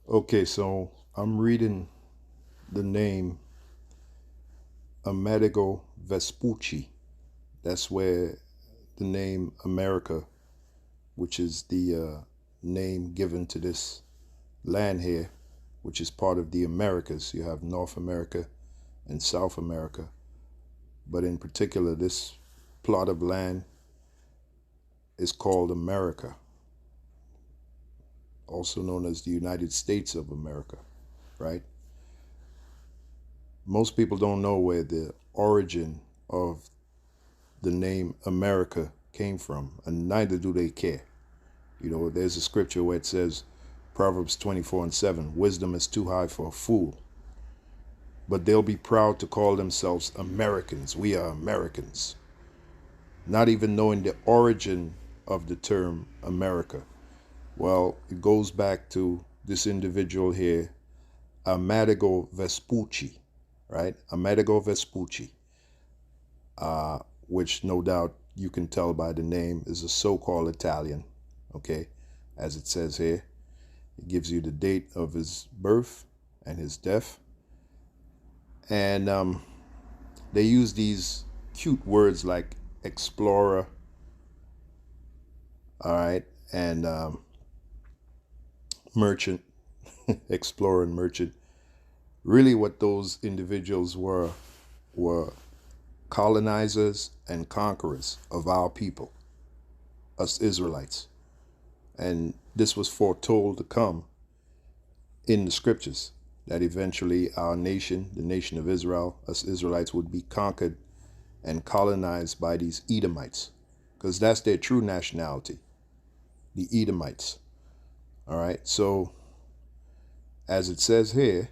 Okay, so I'm reading the name Amerigo Vespucci. That's where the name America, which is the name given to this land here, which is part of the Americas. You have North America and South America. But in particular, this plot of land is called America, also known as the United States of America, right? Most people don't know where the origin of the name America came from, and neither do they care. You know, there's a scripture where it says, Proverbs 24:7, wisdom is too high for a fool. But they'll be proud to call themselves Americans. We are Americans, not even knowing the origin of the term America. Well, it goes back to this individual here, Amerigo Vespucci, right? Amerigo Vespucci, which no doubt you can tell by the name is a so-called Italian, okay? As it says here, it gives you the date of his birth and his death. And they use these cute words like explorer, all right, and merchant, explorer and merchant. Really, what those individuals were colonizers and conquerors of our people, us Israelites. And this was foretold to come in the scriptures, that eventually our nation, the nation of Israel, us Israelites, would be conquered and colonized by these Edomites, because that's their true nationality, the Edomites. All right. So, as it says here,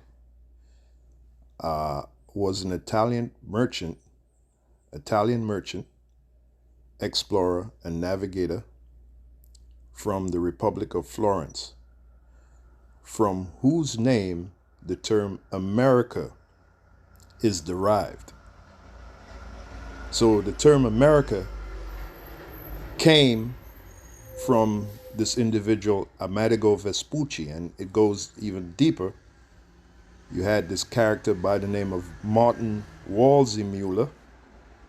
was an Italian merchant, explorer, and navigator from the Republic of Florence, from whose name the term America is derived. So the term America came from this individual Amerigo Vespucci, and it goes even deeper. You had this character by the name of Martin Waldseemüller,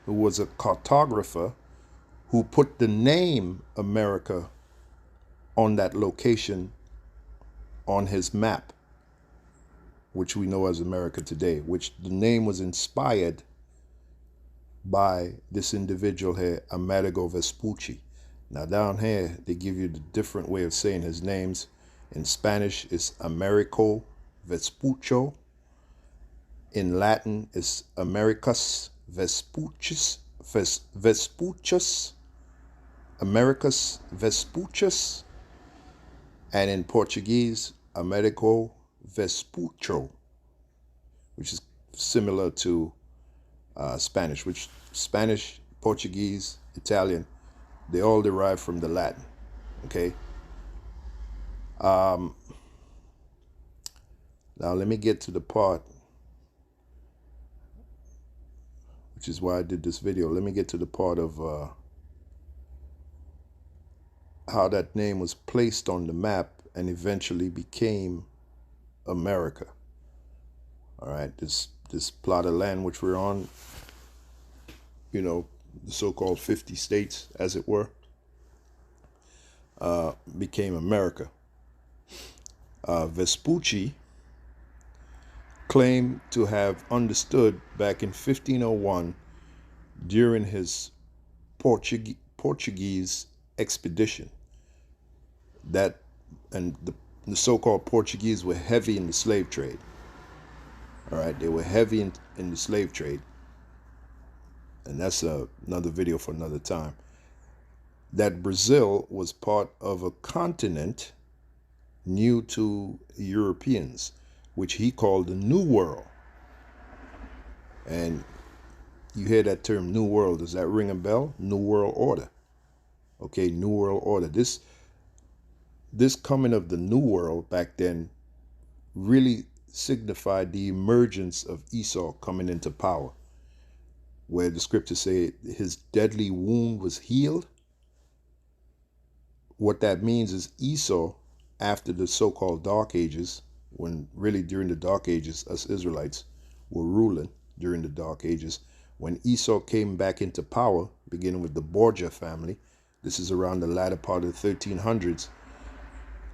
who was a cartographer who put the name America on that location on his map, which we know as America today, which the name was inspired by this individual here, Amerigo Vespucci. Now down here, they give you the different way of saying his names. In Spanish, it's Americo Vespuccio. In Latin, it's Americus Vespucius, Vespucius, Americus Vespucius. And in Portuguese, Americo Vespuccio, which is similar to Spanish, which Spanish, Portuguese, Italian, they all derive from the Latin. Okay. Now let me get to the part, which is why I did this video. Let me get to the part of how that name was placed on the map and eventually became America. All right, this plot of land which we're on, you know, the so-called 50 states, as it were, became America. Vespucci claimed to have understood back in 1501 during his Portuguese expedition that, and the so-called Portuguese were heavy in the slave trade. All right, they were heavy in the slave trade, and that's another video for another time. That Brazil was part of a continent new to Europeans, which he called the New World. And you hear that term New World, does that ring a bell? New World Order. Okay, New World Order. This coming of the New World back then really signified the emergence of Esau coming into power, where the scriptures say his deadly wound was healed. What that means is Esau, after the so-called Dark Ages, when really during the Dark Ages, us Israelites were ruling during the Dark Ages. When Esau came back into power, beginning with the Borgia family, this is around the latter part of the 1300s.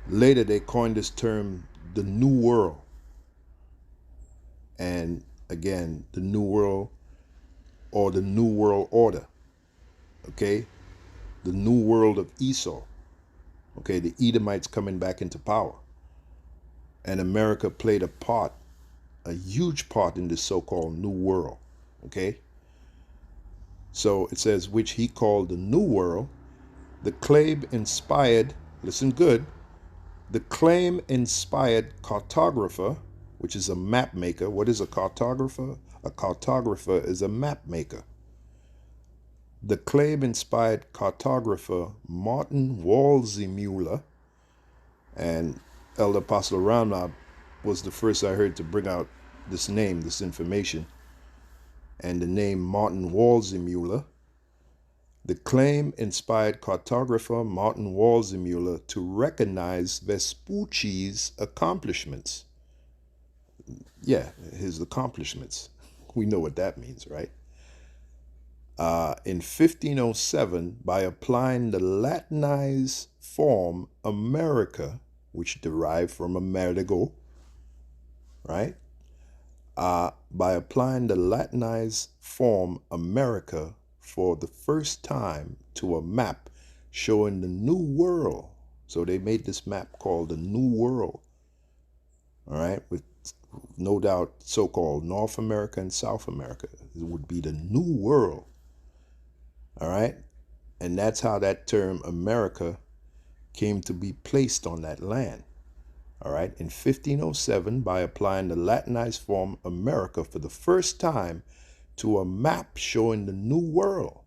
Later, they coined this term, the New World. And again, the New World or the New World Order. Okay? The New World of Esau. Okay, the Edomites coming back into power. And America played a part, a huge part in this so-called New World. Okay? So it says, which he called the New World. The claim inspired, listen good, the claim inspired cartographer, which is a map maker. What is a cartographer? A cartographer is a map maker. The claim inspired cartographer Martin Waldseemüller, and Elder Apostle Ramnab was the first I heard to bring out this name, this information, and the name Martin Waldseemüller. The claim inspired cartographer Martin Waldseemüller to recognize Vespucci's accomplishments. Yeah, his accomplishments. We know what that means, right? In 1507, by applying the Latinized form America, which derived from Amerigo, right? By applying the Latinized form America for the first time to a map showing the New World. So they made this map called the New World, all right, with no doubt so-called North America and South America. It would be the New World, all right? And that's how that term America came to be placed on that land, all right? In 1507, by applying the Latinized form America for the first time to a map showing the New World.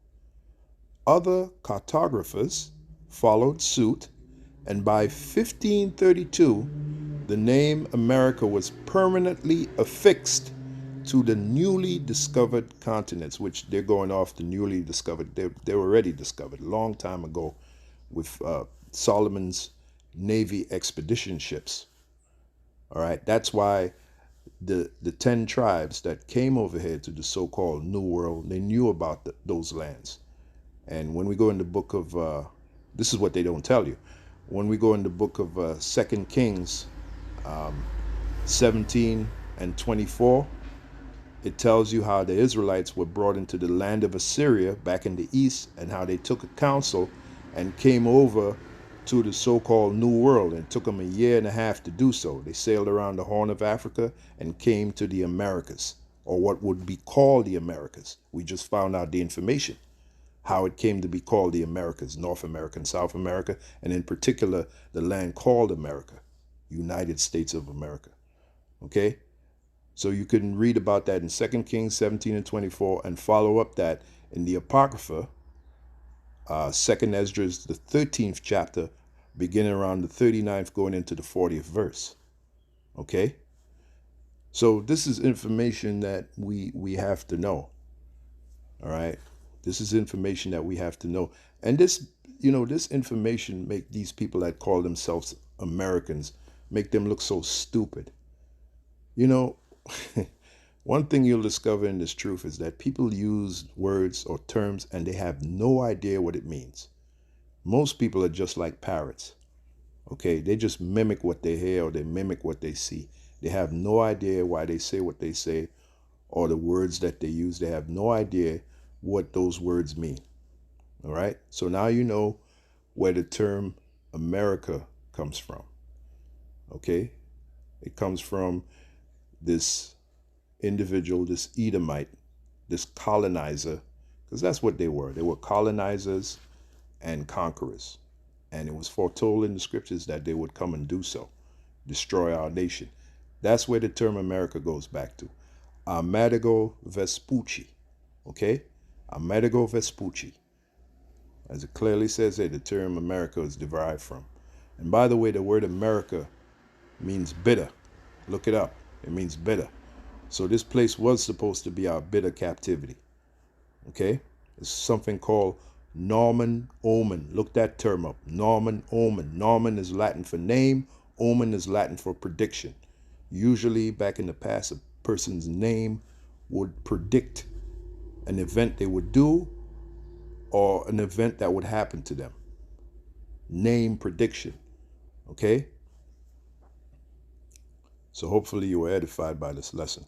Other cartographers followed suit, and by 1532, the name America was permanently affixed to the newly discovered continents, which they're going off the newly discovered. They were already discovered a long time ago with Solomon's Navy expedition ships. All right, that's why the 10 tribes that came over here to the so-called New World, they knew about those lands. And when we go in the book of, this is what they don't tell you. When we go in the book of 2 Kings 17 and 24, it tells you how the Israelites were brought into the land of Assyria back in the east, and how they took a counsel and came over to the so-called New World, and it took them a year and a half to do so. They sailed around the Horn of Africa and came to the Americas, or what would be called the Americas. We just found out the information, how it came to be called the Americas, North America and South America, and in particular, the land called America, United States of America. Okay? So you can read about that in 2 Kings 17 and 24, and follow up that in the Apocrypha, 2nd Esdras, the 13th chapter, beginning around the 39th, going into the 40th verse. Okay? So this is information that we have to know. All right? This is information that we have to know. And this, this information make these people that call themselves Americans, make them look so stupid. One thing you'll discover in this truth is that people use words or terms and they have no idea what it means. Most people are just like parrots. Okay, they just mimic what they hear, or they mimic what they see. They have no idea why they say what they say, or the words that they use. They have no idea what those words mean. All right, so now you know where the term America comes from. Okay, it comes from this individual, this Edomite, this colonizer, because that's what they were. They were colonizers and conquerors. And it was foretold in the scriptures that they would come and do so, destroy our nation. That's where the term America goes back to. Amerigo Vespucci. Okay? Amerigo Vespucci. As it clearly says here, the term America is derived from. And by the way, the word America means bitter. Look it up. It means bitter. So this place was supposed to be our bitter captivity. Okay? It's something called Norman Omen. Look that term up. Norman Omen. Norman is Latin for name. Omen is Latin for prediction. Usually, back in the past, a person's name would predict an event they would do or an event that would happen to them. Name prediction. Okay? So hopefully you were edified by this lesson.